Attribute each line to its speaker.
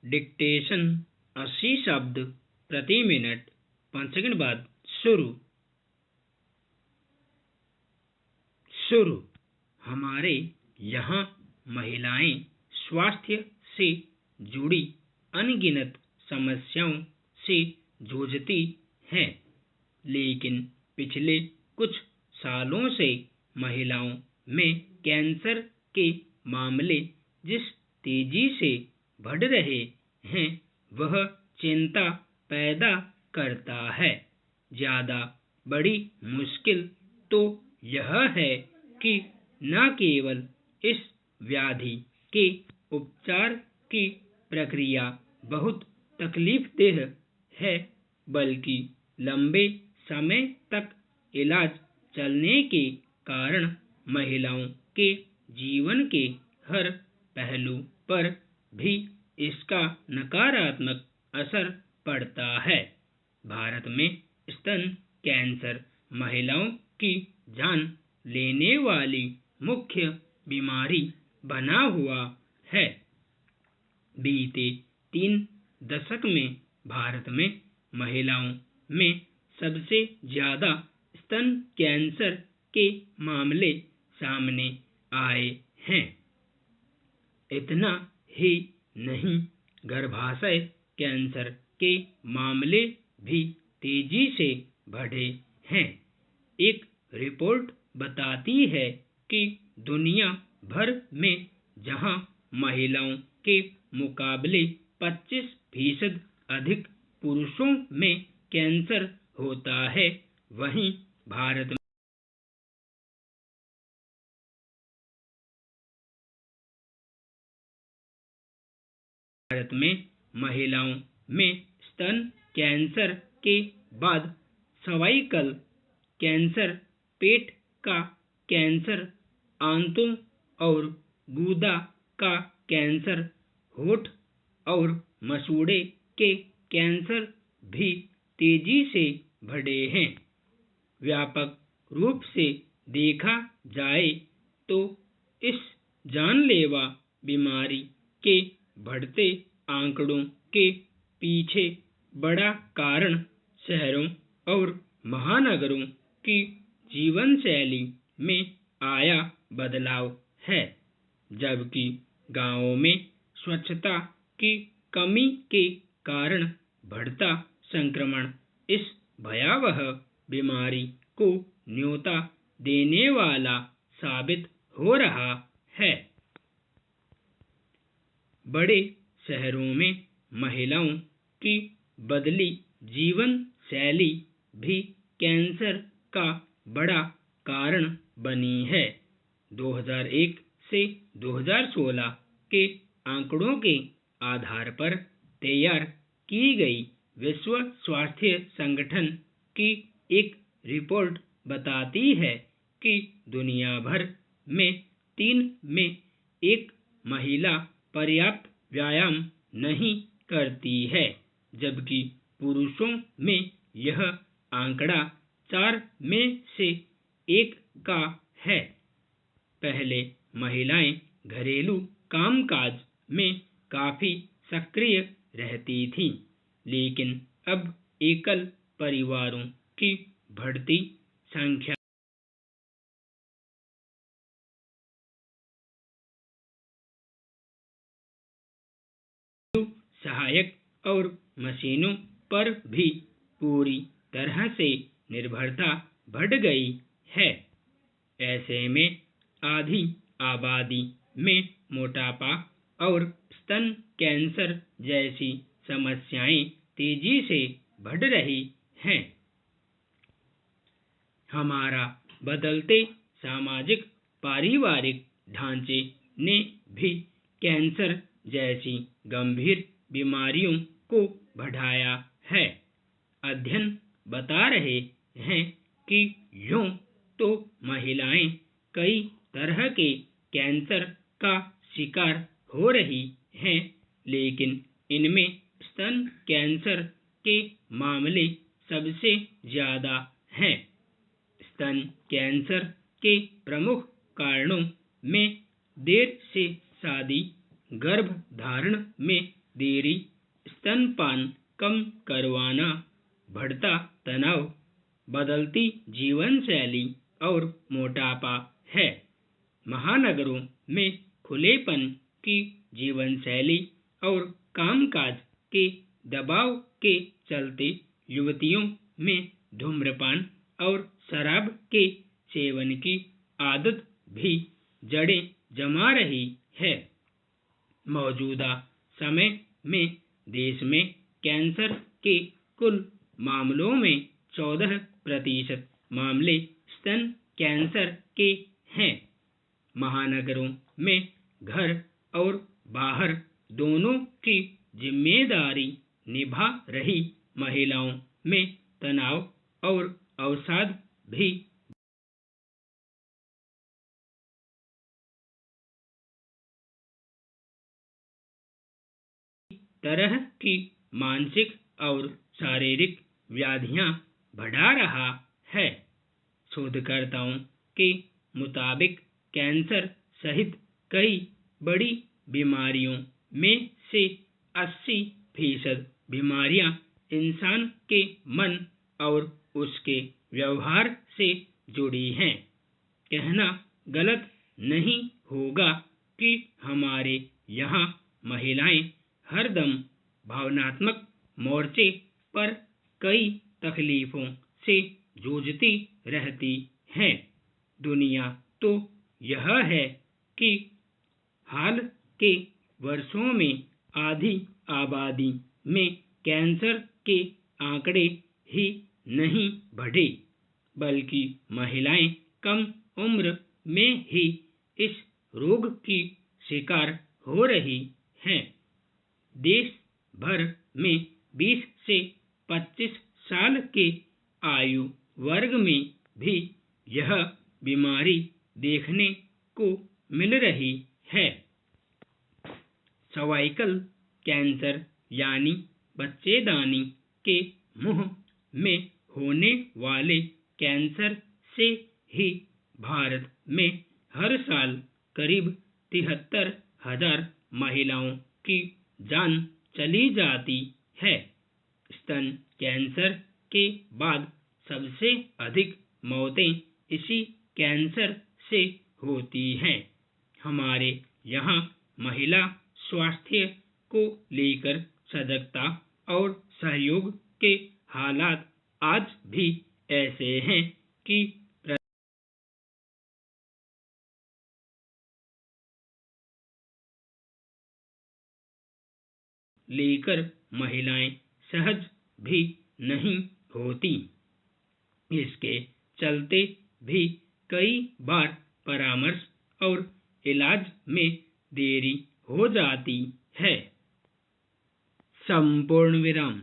Speaker 1: Dictation 80 शब्द प्रति minute. 5 second बाद शुरू। हमारे यहाँ महिलाएं स्वास्थ्य से जुड़ी अनगिनत समस्याओं से जूझती हैं, लेकिन पिछले कुछ सालों से महिलाओं में कैंसर के मामले जिस तेजी से बढ़ रहे हैं वह चिंता पैदा करता है। ज्यादा बड़ी मुश्किल तो यह है कि न केवल इस व्याधि के उपचार की प्रक्रिया बहुत तकलीफदेह है, बल्कि लंबे समय तक इलाज चलने के कारण महिलाओं के जीवन के हर पहलू पर भी इसका नकारात्मक असर पड़ता है। भारत में स्तन कैंसर महिलाओं की जान लेने वाली मुख्य बीमारी बना हुआ है। बीते 3 दशक में भारत में महिलाओं में सबसे ज्यादा स्तन कैंसर के मामले सामने आए हैं। इतना ही नहीं, गर्भाशय कैंसर के मामले भी तेजी से बढ़े हैं। एक रिपोर्ट बताती है कि दुनिया भर में जहां महिलाओं के मुकाबले 25% अधिक पुरुषों में कैंसर होता है, वहीं भारत में महिलाओं में स्तन कैंसर के बाद सर्वाइकल कैंसर, पेट का कैंसर, आंतों और गुदा का कैंसर, होठ और मसूड़े के कैंसर भी तेजी से बढ़े हैं। व्यापक रूप से देखा जाए तो इस जानलेवा बीमारी के बढ़ते आंकड़ों के पीछे बड़ा कारण शहरों और महानगरों की जीवन शैली में आया बदलाव है, जबकि गांवों में स्वच्छता की कमी के कारण बढ़ता संक्रमण इस भयावह बीमारी को न्योता देने वाला साबित हो रहा है। बड़े शहरों में महिलाओं की बदली जीवन शैली भी कैंसर का बड़ा कारण बनी है। 2001 से 2016 के आंकड़ों के आधार पर तैयार की गई विश्व स्वास्थ्य संगठन की एक रिपोर्ट बताती है कि दुनिया भर में 3 में 1 महिला पर्याप्त व्यायाम नहीं करती है, जबकि पुरुषों में यह आंकड़ा 4 में से 1 का है। पहले महिलाएं घरेलू कामकाज में काफी सक्रिय रहती थीं, लेकिन अब एकल परिवारों की बढ़ती संख्या सहायक और मशीनों पर भी पूरी तरह से निर्भरता बढ़ गई है। ऐसे में आधी आबादी में मोटापा और स्तन कैंसर जैसी समस्याएं तेजी से बढ़ रही हैं। हमारा बदलते सामाजिक पारिवारिक ढांचे ने भी कैंसर जैसी गंभीर बीमारियों को बढ़ाया है। अध्ययन बता रहे हैं कि यूं तो महिलाएं कई तरह के कैंसर का शिकार हो रही हैं, लेकिन इनमें स्तन कैंसर के मामले सबसे ज्यादा हैं। स्तन कैंसर के प्रमुख कारणों में देर से शादी, गर्भधारण में देरी, स्तनपान कम करवाना, बढ़ता तनाव, बदलती जीवन शैली और मोटापा है। महानगरों में खुलेपन की जीवन शैली और कामकाज के दबाव के चलते युवतियों में धूम्रपान और शराब के सेवन की आदत भी जड़ें जमा रही है। मौजूदा समय में देश में कैंसर के कुल मामलों में 14% मामले स्तन कैंसर के हैं। महानगरों में घर और बाहर दोनों की जिम्मेदारी निभा रही महिलाओं में तनाव और अवसाद भी तरह की मानसिक और शारीरिक व्याधियां बढ़ा रहा है। शोधकर्ताओं के मुताबिक कैंसर सहित कई बड़ी बीमारियों में से 80% बीमारियां इंसान के मन और उसके व्यवहार से जुड़ी हैं। कहना गलत नहीं होगा कि हमारे यहाँ महिलाएं हरदम भावनात्मक मोर्चे पर कई तकलीफों से जूझती रहती हैं। दुनिया तो यह है कि हाल के वर्षों में आधी आबादी में कैंसर के आंकड़े ही नहीं बढ़े, बल्कि महिलाएं कम उम्र में ही इस रोग की शिकार हो रही हैं। देश भर में 20 से 25 साल के आयु वर्ग में भी यह बीमारी देखने को मिल रही है। सर्वाइकल कैंसर यानी बच्चेदानी के मुंह में होने वाले कैंसर से ही भारत में हर साल करीब 73,000 महिलाओं की जान चली जाती है। स्तन कैंसर के बाद सबसे अधिक मौतें इसी कैंसर से होती हैं। हमारे यहाँ महिला स्वास्थ्य को लेकर सजगता और सहयोग के हालात आज भी ऐसे हैं कि लेकर महिलाएं सहज भी नहीं होती। इसके चलते भी कई बार परामर्श और इलाज में देरी हो जाती है। संपूर्ण विराम।